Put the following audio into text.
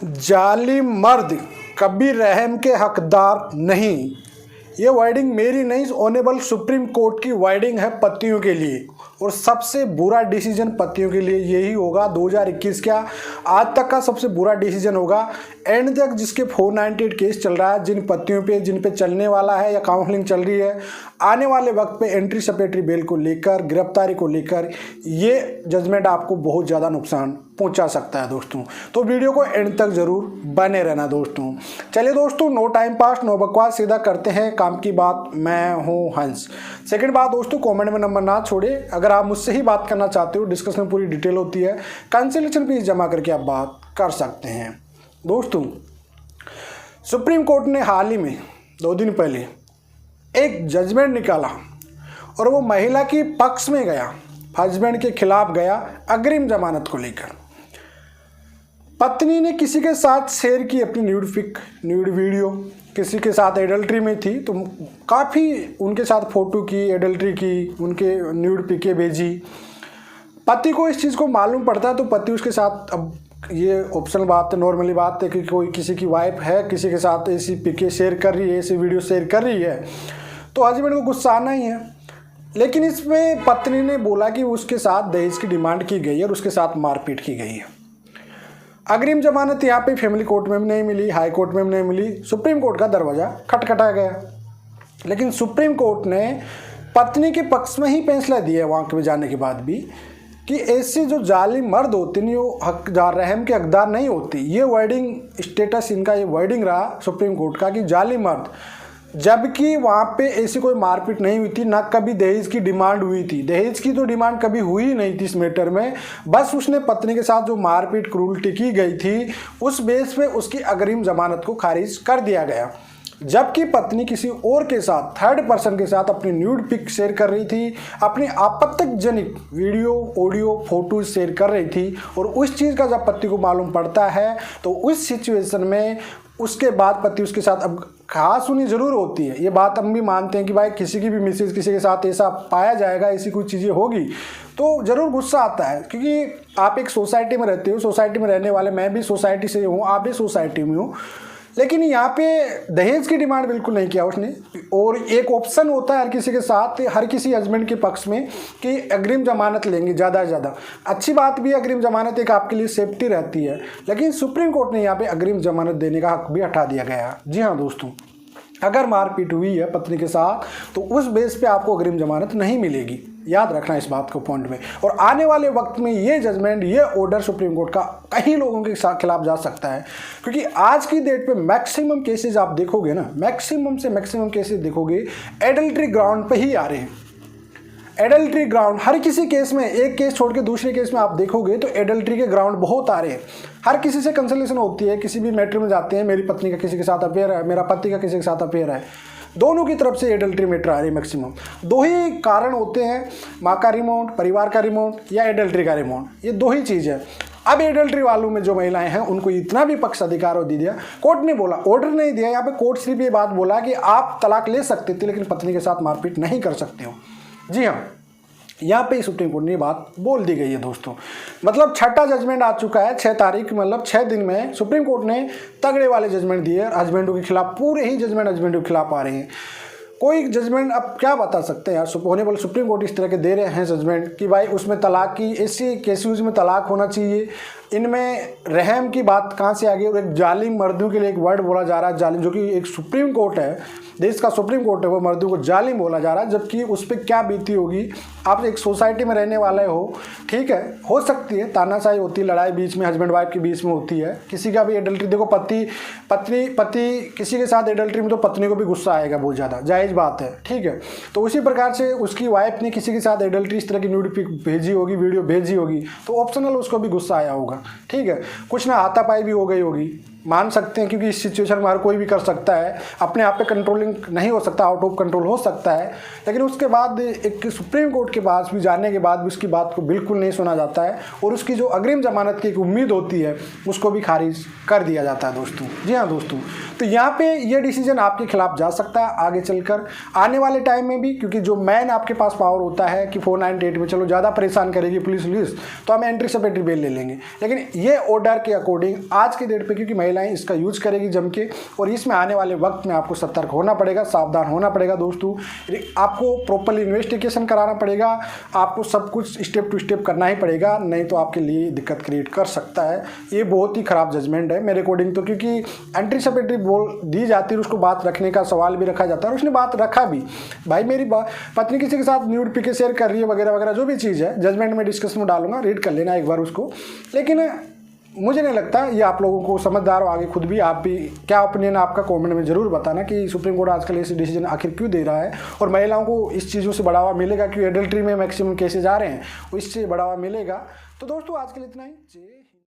जालिम मर्द कभी रहम के हकदार नहीं। ये वर्डिंग मेरी नहीं, ऑनेबल सुप्रीम कोर्ट की वर्डिंग है पतियों के लिए। और सबसे बुरा डिसीजन पतियों के लिए यही होगा 2021 का आज तक का सबसे बुरा डिसीजन होगा। एंड तक जिसके 498 केस चल रहा है, जिन पतियों पे जिन पे चलने वाला है या काउंसलिंग चल रही है, आने वाले वक्त पे एंट्री सपेटरी बेल को लेकर, गिरफ्तारी को लेकर ये जजमेंट आपको बहुत ज़्यादा नुकसान पहुंचा सकता है दोस्तों। तो वीडियो को एंड तक जरूर बने रहना दोस्तों। चलिए दोस्तों, नो टाइम पास नो बकवास, सीधा करते हैं काम की बात। मैं हूं हंस। सेकंड बात दोस्तों, कमेंट में नंबर ना छोड़े। अगर आप मुझसे ही बात करना चाहते हो, डिस्कशन में पूरी डिटेल होती है, कंसल्टेशन फीस जमा करके आप बात कर सकते हैं दोस्तों। सुप्रीम कोर्ट ने हाल ही में 2 दिन पहले एक जजमेंट निकाला और वो महिला की पक्ष में गया, हस्बैंड के खिलाफ गया अग्रिम जमानत को लेकर। पत्नी ने किसी के साथ शेयर की अपनी न्यूड वीडियो, किसी के साथ एडल्ट्री में थी तो काफ़ी उनके साथ फोटो की, एडल्ट्री की, उनके न्यूड पिके भेजी। पति को इस चीज़ को मालूम पड़ता है तो पति उसके साथ, अब ये ऑप्शनल बात है, नॉर्मली बात है कि कोई किसी की वाइफ है किसी के साथ ऐसी पिके शेयर कर रही है, ऐसी वीडियो शेयर कर रही है तो हस्बैंड को गुस्सा आना ही है। लेकिन इसमें पत्नी ने बोला कि उसके साथ दहेज की डिमांड की गई है और उसके साथ मारपीट की गई है। अग्रिम जमानत यहाँ पे फैमिली कोर्ट में भी नहीं मिली, हाई कोर्ट में भी नहीं मिली, सुप्रीम कोर्ट का दरवाज़ा खटखटा गया। लेकिन सुप्रीम कोर्ट ने पत्नी के पक्ष में ही फैसला दिया है वहाँ पे जाने के बाद भी कि ऐसे जो जालिम मर्द होते हैं वो हकदार, रहम के हकदार नहीं होती। ये वर्डिंग स्टेटस इनका, ये वर्डिंग रहा सुप्रीम कोर्ट का कि जालिम मर्द, जबकि वहाँ पे ऐसी कोई मारपीट नहीं हुई थी, ना कभी दहेज की डिमांड हुई थी। दहेज की तो डिमांड कभी हुई ही नहीं थी इस मैटर में। बस उसने पत्नी के साथ जो मारपीट क्रूरटी की गई थी उस बेस पे उसकी अग्रिम जमानत को खारिज कर दिया गया। जबकि पत्नी किसी और के साथ, थर्ड पर्सन के साथ अपनी न्यूड पिक शेयर कर रही थी, अपनी आपत्तिजनक वीडियो, ऑडियो, फोटो शेयर कर रही थी। और उस चीज़ का जब पति को मालूम पड़ता है तो उस सिचुएशन में उसके बाद पति उसके साथ, अब खास सुनी ज़रूर होती है, ये बात हम भी मानते हैं कि भाई किसी की भी मिसेज किसी के साथ ऐसा पाया जाएगा, ऐसी कुछ चीज़ें होगी तो ज़रूर गुस्सा आता है। क्योंकि आप एक सोसाइटी में रहते हो, सोसाइटी में रहने वाले, मैं भी सोसाइटी से हूँ, आप भी सोसाइटी में हो। लेकिन यहाँ पे दहेज की डिमांड बिल्कुल नहीं किया उसने। और एक ऑप्शन होता है हर किसी के साथ, हर किसी हस्बैंड के पक्ष में कि अग्रिम जमानत लेंगे ज़्यादा से ज़्यादा। अच्छी बात भी है, अग्रिम जमानत एक आपके लिए सेफ्टी रहती है। लेकिन सुप्रीम कोर्ट ने यहाँ पे अग्रिम जमानत देने का हक भी हटा दिया गया। जी हाँ दोस्तों, अगर मारपीट हुई है पत्नी के साथ तो उस बेस पे आपको अग्रिम जमानत नहीं मिलेगी। याद रखना इस बात को पॉइंट में। और आने वाले वक्त में ये जजमेंट, ये ऑर्डर सुप्रीम कोर्ट का कई लोगों के खिलाफ जा सकता है। क्योंकि आज की डेट पे मैक्सिमम केसेस आप देखोगे ना, मैक्सिमम से मैक्सिमम केसेस देखोगे एडल्ट्री ग्राउंड पे ही आ रहे हैं। एडल्ट्री ग्राउंड हर किसी केस में, एक केस छोड़ के दूसरे केस में आप देखोगे तो एडल्ट्री के ग्राउंड बहुत आ रहे हैं। हर किसी से कंसल्टेशन होती है, किसी भी मैटर में जाते हैं, मेरी पत्नी का किसी के साथ अफेयर है, मेरा पति का किसी के साथ अफेयर है, दोनों की तरफ से एडल्ट्री मैटर आ रही है। मैक्सिमम 2 ही कारण होते हैं, माँ का रिमोट, परिवार का रिमोट या एडल्ट्री का रिमोट, ये 2 ही चीज़ है। अब एडल्ट्री वालों में जो महिलाएं हैं उनको इतना भी पक्ष अधिकार दे दिया, कोर्ट ने बोला, ऑर्डर नहीं दिया, यहाँ पे कोर्ट सिर्फ ये बात बोला कि आप तलाक ले सकते थे लेकिन पत्नी के साथ मारपीट नहीं कर सकते हो। जी हाँ, यहाँ पे सुप्रीम कोर्ट ने ये बात बोल दी गई है दोस्तों। मतलब 6ठा जजमेंट आ चुका है, 6 तारीख, मतलब 6 दिन में सुप्रीम कोर्ट ने तगड़े वाले जजमेंट दिए हस्बैंडों के खिलाफ। पूरे ही जजमेंट हस्बैंडों के खिलाफ आ रहे हैं। कोई जजमेंट अब क्या बता सकते हैं यार, होने वाले सुप्रीम कोर्ट इस तरह के दे रहे हैं जजमेंट कि भाई उसमें तलाक की, ऐसी केसेस में तलाक होना चाहिए, इनमें रहम की बात कहाँ से आ गई। और एक जालिम मर्दों के लिए एक वर्ड बोला जा रहा है जालिम, जो कि एक सुप्रीम कोर्ट है, देश का सुप्रीम कोर्ट है, वो मर्दों को जालिम बोला जा रहा है। जबकि उस पर क्या बीती होगी। आप एक सोसाइटी में रहने वाले हो, ठीक है, हो सकती है तानाशाही होती है, लड़ाई बीच में हस्बैंड वाइफ के बीच में होती है, किसी का भी एडल्ट्री, देखो पति किसी के साथ एडल्ट्री में तो पत्नी को भी गुस्सा आएगा बहुत ज़्यादा, जायज़ बात है, ठीक है। तो उसी प्रकार से उसकी वाइफ ने किसी के साथ एडल्ट्री इस तरह की न्यूड पिक भेजी होगी, वीडियो भेजी होगी, तो ऑप्शनल उसको भी गुस्सा आया होगा, ठीक है। कुछ ना हाथापाई भी हो गई होगी, मान सकते हैं, क्योंकि इस सिचुएशन में हर कोई भी कर सकता है, अपने आप पे कंट्रोलिंग नहीं हो सकता, आउट ऑफ कंट्रोल हो सकता है, लेकिन उसके बाद एक सुप्रीम कोर्ट के पास भी जाने के बाद भी उसकी बात को बिल्कुल नहीं सुना जाता है और उसकी जो अग्रिम जमानत की एक उम्मीद होती है उसको भी खारिज कर दिया जाता है दोस्तों। जी हाँ दोस्तों, तो यहाँ पे ये डिसीजन आपके खिलाफ जा सकता है आगे चलकर आने वाले टाइम में भी, क्योंकि जो मैन आपके पास पावर होता है कि 498 में चलो ज़्यादा परेशान करेगी पुलिस तो हम एंटीसिपेटरी बेल ले लेंगे, लेकिन ये ऑर्डर के अकॉर्डिंग आज के डेट पे क्योंकि महिलाएं इसका यूज करेगी जम के, और इसमें आने वाले वक्त में आपको सतर्क होना पड़ेगा, सावधान होना पड़ेगा दोस्तों। आपको प्रॉपरली इन्वेस्टिगेशन कराना पड़ेगा, आपको सब कुछ स्टेप टू स्टेप करना ही पड़ेगा, नहीं तो आपके लिए दिक्कत क्रिएट कर सकता है। ये बहुत ही खराब जजमेंट है मेरे अकॉर्डिंग तो, क्योंकि एंटीसिपेटरी बोल दी जाती है, उसको बात रखने का सवाल भी रखा जाता है, और उसने बात रखा भी, भाई मेरी पत्नी किसी के साथ न्यूड पिके शेयर कर रही है वगैरह वगैरह, जो भी चीज़ है जजमेंट में डिस्कशन में डालूंगा, रीड कर लेना एक बार उसको। लेकिन मुझे नहीं लगता ये आप लोगों को समझदार हो, आगे खुद भी आप भी क्या ओपिनियन आपका कमेंट में ज़रूर बताना कि सुप्रीम कोर्ट आजकल ऐसे डिसीजन आखिर क्यों दे रहा है, और महिलाओं को इस चीज़ों से बढ़ावा मिलेगा, क्योंकि एडल्ट्री में मैक्सिमम केसेज आ रहे हैं, इससे बढ़ावा मिलेगा। तो दोस्तों आज के लिए इतना ही।